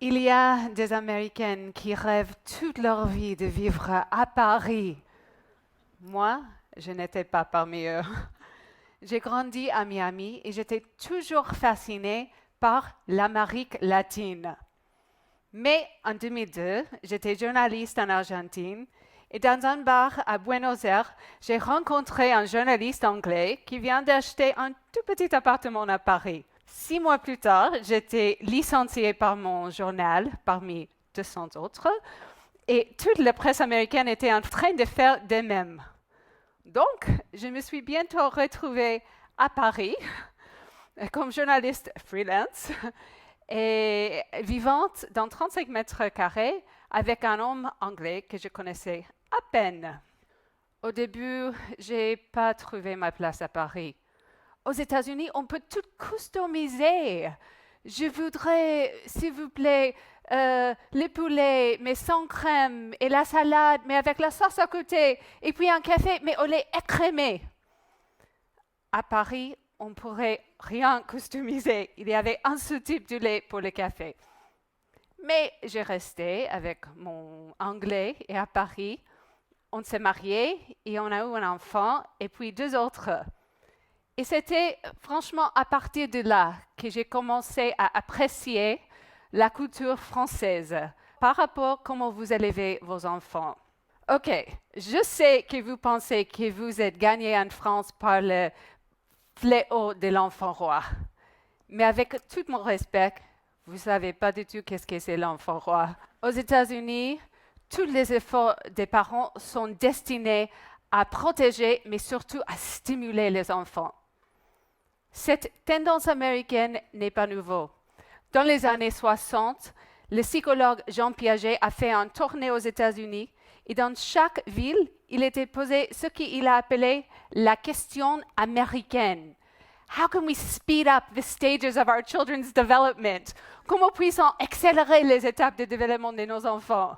Il y a des Américaines qui rêvent toute leur vie de vivre à Paris. Moi, je n'étais pas parmi eux. J'ai grandi à Miami et j'étais toujours fascinée par l'Amérique latine. Mais en 2002, j'étais journaliste en Argentine et dans un bar à Buenos Aires, j'ai rencontré un journaliste anglais qui vient d'acheter un tout petit appartement à Paris. 6 mois plus tard, j'étais licenciée par mon journal parmi 200 autres et toute la presse américaine était en train de faire de même. Donc, je me suis bientôt retrouvée à Paris comme journaliste freelance et vivante dans 35 mètres carrés avec un homme anglais que je connaissais à peine. Au début, je n'ai pas trouvé ma place à Paris. Aux États-Unis, on peut tout customiser. Je voudrais, s'il vous plaît, le poulet, mais sans crème, et la salade, mais avec la sauce à côté, et puis un café, mais au lait écrémé. À Paris, on ne pourrait rien customiser. Il y avait un seul type de lait pour le café. Mais j'ai resté avec mon anglais et à Paris, on s'est mariés et on a eu un enfant et puis 2 autres. Et c'était franchement à partir de là que j'ai commencé à apprécier la culture française par rapport à comment vous élevez vos enfants. Ok, je sais que vous pensez que vous êtes gagné en France par le fléau de l'enfant roi. Mais avec tout mon respect, vous ne savez pas du tout qu'est-ce que c'est l'enfant roi. Aux États-Unis, tous les efforts des parents sont destinés à protéger, mais surtout à stimuler les enfants. Cette tendance américaine n'est pas nouveau. Dans les années 60, le psychologue Jean Piaget a fait une tournée aux États-Unis et dans chaque ville, il était posé ce qu'il a appelé la question américaine. How can we speed up the stages of our children's development? Comment puis-on accélérer les étapes de développement de nos enfants?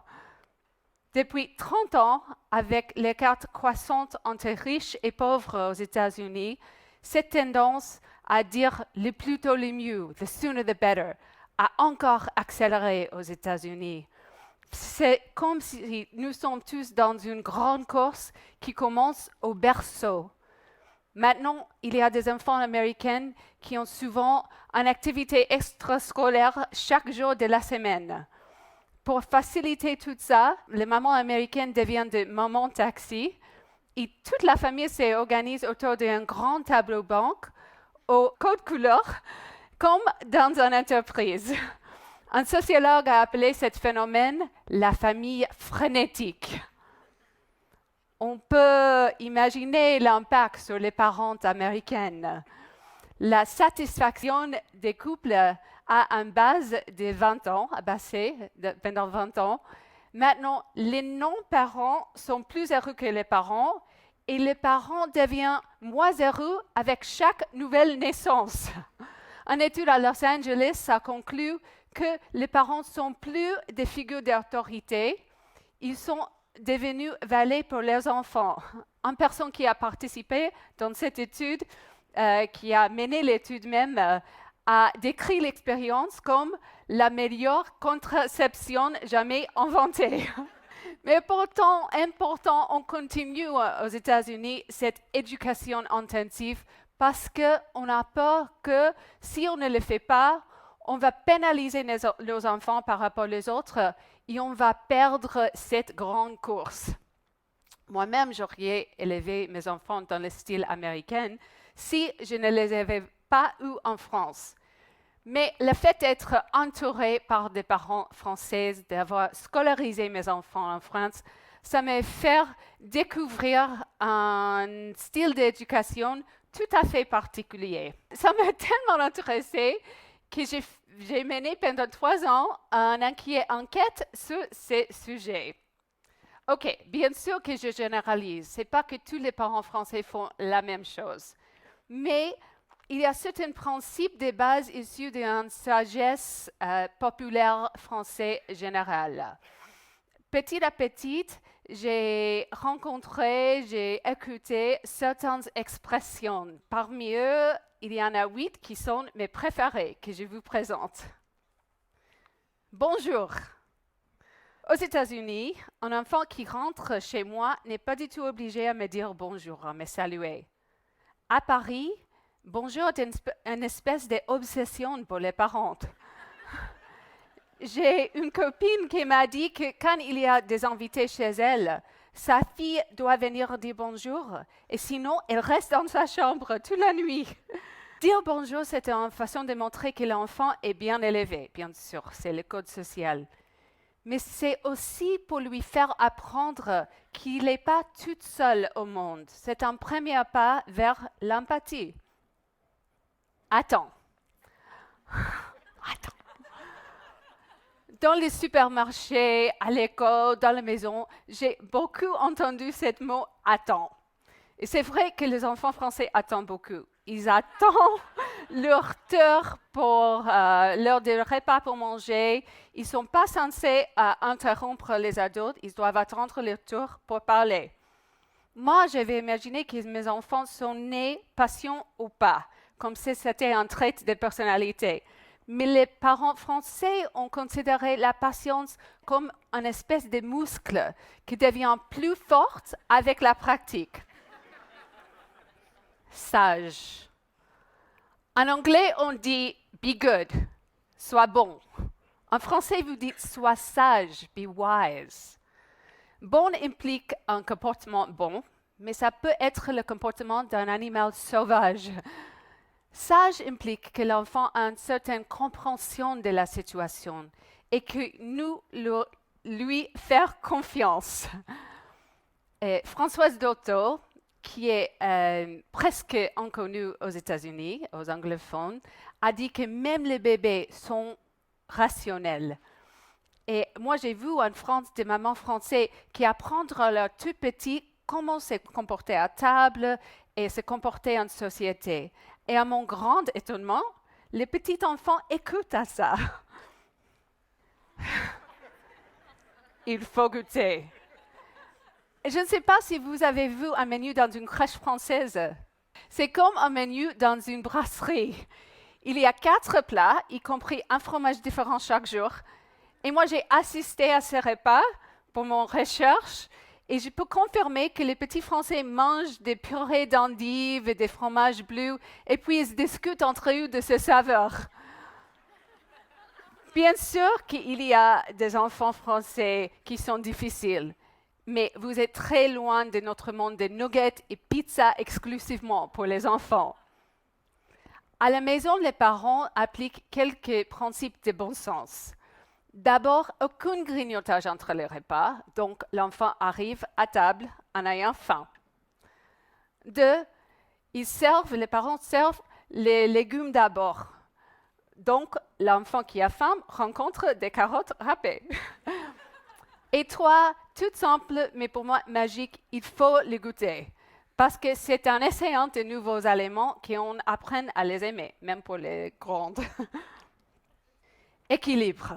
Depuis 30 ans, avec l'écart croissant entre riches et pauvres aux États-Unis, cette tendance à dire le plus tôt le mieux, the sooner the better, a encore accéléré aux États-Unis. C'est comme si nous sommes tous dans une grande course qui commence au berceau. Maintenant, il y a des enfants américains qui ont souvent une activité extrascolaire chaque jour de la semaine. Pour faciliter tout ça, les mamans américaines deviennent des mamans taxi et toute la famille s'organise autour d'un grand tableau banque au code couleur, comme dans une entreprise. Un sociologue a appelé ce phénomène la famille frénétique. On peut imaginer l'impact sur les parents américaines. La satisfaction des couples a une base de 20 ans, pendant 20 ans. Maintenant, les non-parents sont plus heureux que les parents et les parents deviennent moins heureux avec chaque nouvelle naissance. Une étude à Los Angeles a conclu que les parents sont plus des figures d'autorité, ils sont devenus valets pour leurs enfants. Une personne qui a participé dans cette étude, qui a mené l'étude même, a décrit l'expérience comme la meilleure contraception jamais inventée. Mais pourtant, important, on continue aux États-Unis cette éducation intensive parce qu'on a peur que si on ne le fait pas, on va pénaliser nos enfants par rapport aux autres et on va perdre cette grande course. Moi-même, j'aurais élevé mes enfants dans le style américain si je ne les avais pas eus en France. Mais le fait d'être entourée par des parents français, d'avoir scolarisé mes enfants en France, ça m'a fait découvrir un style d'éducation tout à fait particulier. Ça m'a tellement intéressée que j'ai mené pendant 3 ans une enquête sur ces sujets. OK, bien sûr que je généralise. Ce n'est pas que tous les parents français font la même chose. Mais il y a certains principes de base issus d'une sagesse populaire française générale. Petit à petit, j'ai rencontré, j'ai écouté certaines expressions. Parmi eux, il y en a 8 qui sont mes préférées, que je vous présente. Bonjour. Aux États-Unis, un enfant qui rentre chez moi n'est pas du tout obligé à me dire bonjour, à me saluer. À Paris, bonjour est une espèce d'obsession pour les parents. J'ai une copine qui m'a dit que quand il y a des invités chez elle, sa fille doit venir dire bonjour et sinon elle reste dans sa chambre toute la nuit. Dire bonjour, c'est une façon de montrer que l'enfant est bien élevé, bien sûr, c'est le code social. Mais c'est aussi pour lui faire apprendre qu'il n'est pas tout seul au monde. C'est un premier pas vers l'empathie. Attends. Dans les supermarchés, à l'école, dans la maison, j'ai beaucoup entendu ce mot « attends ». Et c'est vrai que les enfants français attendent beaucoup. Ils attendent leur heure pour l'heure des repas pour manger. Ils ne sont pas censés interrompre les adultes. Ils doivent attendre leur tour pour parler. Moi, j'avais imaginé que mes enfants sont nés patients ou pas, comme si c'était un trait de personnalité. Mais les parents français ont considéré la patience comme une espèce de muscle qui devient plus forte avec la pratique. Sage. En anglais, on dit be good, sois bon. En français, vous dites sois sage, be wise. Bon implique un comportement bon, mais ça peut être le comportement d'un animal sauvage. Sage implique que l'enfant a une certaine compréhension de la situation et que nous lui faire confiance. Et Françoise Dolto, qui est presque inconnue aux États-Unis, aux anglophones, a dit que même les bébés sont rationnels. Et moi, j'ai vu en France des mamans françaises qui apprennent à leurs tout petits comment se comporter à table et se comporter en société. Et à mon grand étonnement, les petits enfants écoutent à ça. Il faut goûter. Et je ne sais pas si vous avez vu un menu dans une crèche française. C'est comme un menu dans une brasserie. Il y a 4 plats, y compris un fromage différent chaque jour. Et moi, j'ai assisté à ces repas pour mon recherche. Et je peux confirmer que les petits Français mangent des purées d'endives et des fromages bleus, et puis ils discutent entre eux de ces saveurs. Bien sûr qu'il y a des enfants français qui sont difficiles, mais vous êtes très loin de notre monde de nuggets et pizza exclusivement pour les enfants. À la maison, les parents appliquent quelques principes de bon sens. D'abord, aucun grignotage entre les repas, donc l'enfant arrive à table en ayant faim. 2, les parents servent les légumes d'abord. Donc, l'enfant qui a faim rencontre des carottes râpées. Et 3, tout simple, mais pour moi magique, il faut les goûter. Parce que c'est en essayant de nouveaux aliments qu'on apprend à les aimer, même pour les grandes. Équilibre.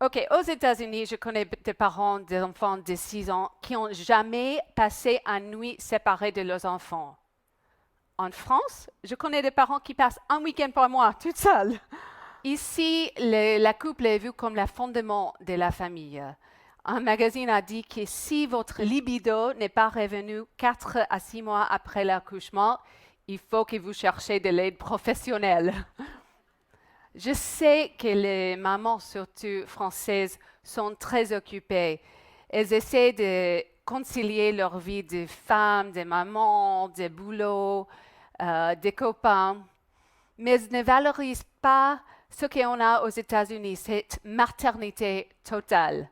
OK, aux États-Unis, je connais des parents d'enfants de 6 ans qui n'ont jamais passé une nuit séparée de leurs enfants. En France, je connais des parents qui passent un week-end par mois, toute seule. Ici, la couple est vue comme le fondement de la famille. Un magazine a dit que si votre libido n'est pas revenu 4 à 6 mois après l'accouchement, il faut que vous cherchiez de l'aide professionnelle. Je sais que les mamans, surtout françaises, sont très occupées. Elles essaient de concilier leur vie de femme, de maman, de boulot, des copains, mais elles ne valorisent pas ce qu'on a aux États-Unis, cette maternité totale.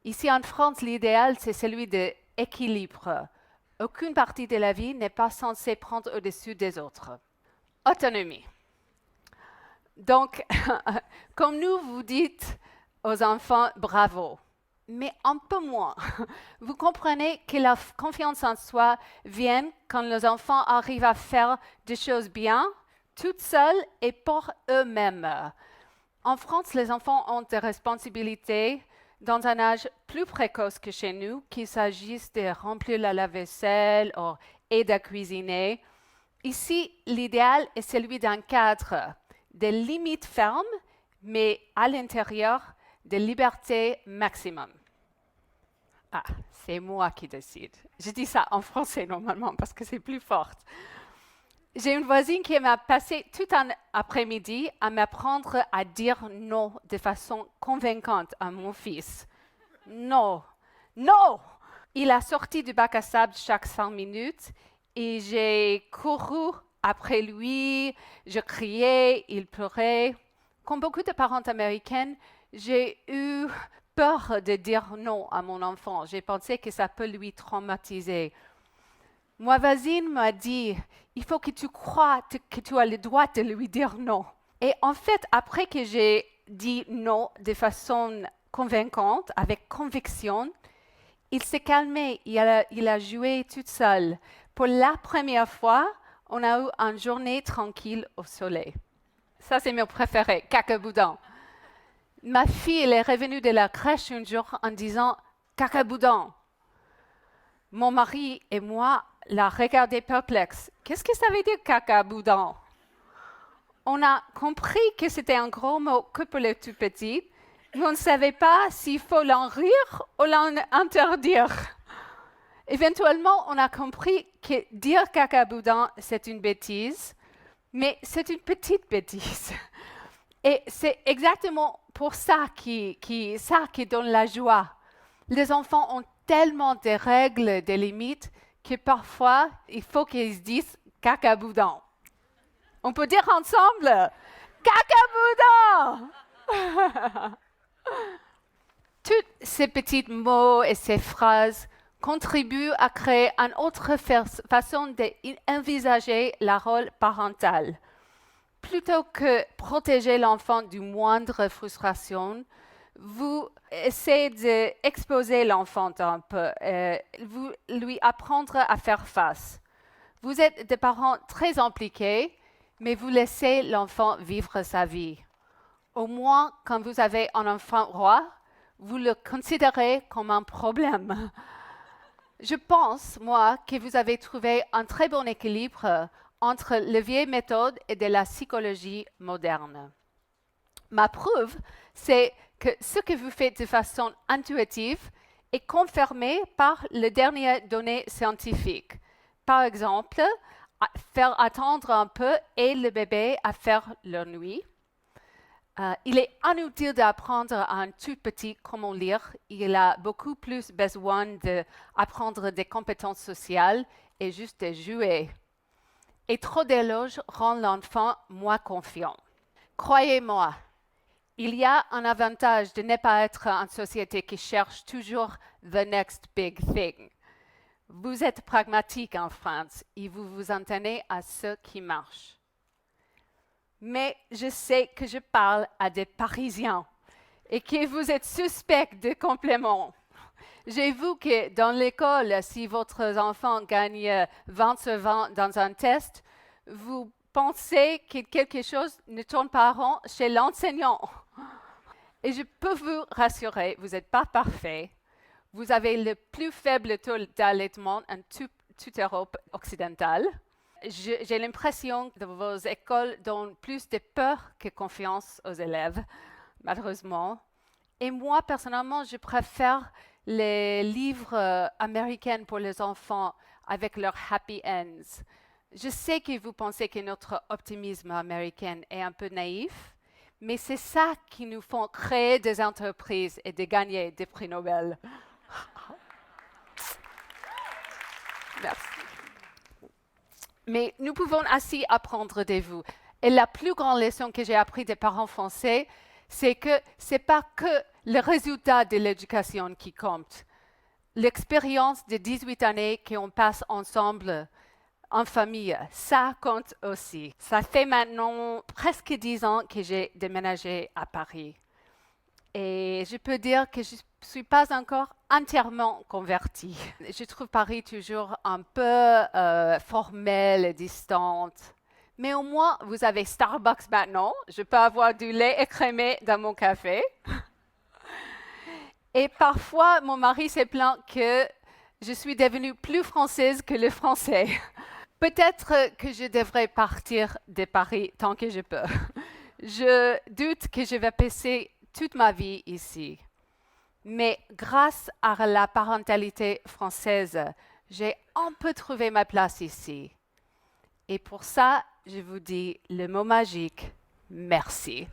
Ici en France, l'idéal, c'est celui de l'équilibre. Aucune partie de la vie n'est pas censée prendre au-dessus des autres. Autonomie. Donc, comme nous vous dites aux enfants, bravo, mais un peu moins. Vous comprenez que la confiance en soi vient quand les enfants arrivent à faire des choses bien, toutes seules et pour eux-mêmes. En France, les enfants ont des responsabilités dans un âge plus précoce que chez nous, qu'il s'agisse de remplir la lave-vaisselle et de cuisiner. Ici, l'idéal est celui d'un cadre, des limites fermes, mais à l'intérieur, de liberté maximum. Ah, c'est moi qui décide. Je dis ça en français normalement parce que c'est plus fort. J'ai une voisine qui m'a passé tout un après-midi à m'apprendre à dire non de façon convaincante à mon fils. Non, non! Il a sorti du bac à sable chaque 5 minutes et j'ai couru après lui, je criais, il pleurait. Comme beaucoup de parents américaines, j'ai eu peur de dire non à mon enfant. J'ai pensé que ça peut lui traumatiser. Ma voisine m'a dit, il faut que tu crois que tu as le droit de lui dire non. Et en fait, après que j'ai dit non de façon convaincante, avec conviction, il s'est calmé, il a joué tout seul. Pour la première fois, on a eu une journée tranquille au soleil. Ça, c'est mon préféré, cacaboudin. Ma fille, elle est revenue de la crèche un jour en disant « cacaboudin ». Mon mari et moi la regardaient perplexes. Qu'est-ce que ça veut dire cacaboudin? On a compris que c'était un gros mot que pour les tout petits, mais on ne savait pas s'il faut l'en rire ou l'en interdire. Éventuellement, on a compris que dire cacaboudin, c'est une bêtise, mais c'est une petite bêtise. Et c'est exactement pour ça qui donne la joie. Les enfants ont tellement de règles, de limites, que parfois, il faut qu'ils se disent cacaboudin. On peut dire ensemble cacaboudin! Tous ces petits mots et ces phrases contribuent à créer une autre façon d'envisager le rôle parental. Plutôt que protéger l'enfant du moindre frustration, vous essayez d'exposer l'enfant un peu, vous lui apprendre à faire face. Vous êtes des parents très impliqués, mais vous laissez l'enfant vivre sa vie. Au moins, quand vous avez un enfant roi, vous le considérez comme un problème. Je pense, moi, que vous avez trouvé un très bon équilibre entre les vieilles méthodes et de la psychologie moderne. Ma preuve, c'est que ce que vous faites de façon intuitive est confirmé par les dernières données scientifiques. Par exemple, faire attendre un peu aide le bébé à faire leur nuit. Il est inutile d'apprendre à un tout petit comment lire. Il a beaucoup plus besoin d'apprendre des compétences sociales et juste de jouer. Et trop d'éloges rend l'enfant moins confiant. Croyez-moi, il y a un avantage de ne pas être une société qui cherche toujours the next big thing. Vous êtes pragmatique en France et vous vous en tenez à ce qui marche. Mais je sais que je parle à des Parisiens et que vous êtes suspects de compléments. J'ai vu que dans l'école, si votre enfant gagne 20 sur 20 dans un test, vous pensez que quelque chose ne tourne pas rond chez l'enseignant. Et je peux vous rassurer, vous n'êtes pas parfait. Vous avez le plus faible taux d'allaitement en toute Europe occidentale. J'ai l'impression que vos écoles donnent plus de peur que confiance aux élèves, malheureusement. Et moi, personnellement, je préfère les livres américains pour les enfants avec leurs happy ends. Je sais que vous pensez que notre optimisme américain est un peu naïf, mais c'est ça qui nous fait créer des entreprises et de gagner des prix Nobel. Merci. Mais nous pouvons aussi apprendre de vous. Et la plus grande leçon que j'ai apprise des parents français, c'est que ce n'est pas que le résultat de l'éducation qui compte. L'expérience de 18 années qu'on passe ensemble en famille, ça compte aussi. Ça fait maintenant presque 10 ans que j'ai déménagé à Paris. Et je peux dire que je ne suis pas encore entièrement convertie. Je trouve Paris toujours un peu formelle et distante. Mais au moins, vous avez Starbucks maintenant. Je peux avoir du lait écrémé dans mon café. Et parfois, mon mari s'est plaint que je suis devenue plus française que le français. Peut-être que je devrais partir de Paris tant que je peux. Je doute que je vais passer toute ma vie ici. Mais grâce à la parentalité française, j'ai un peu trouvé ma place ici. Et pour ça, je vous dis le mot magique, merci.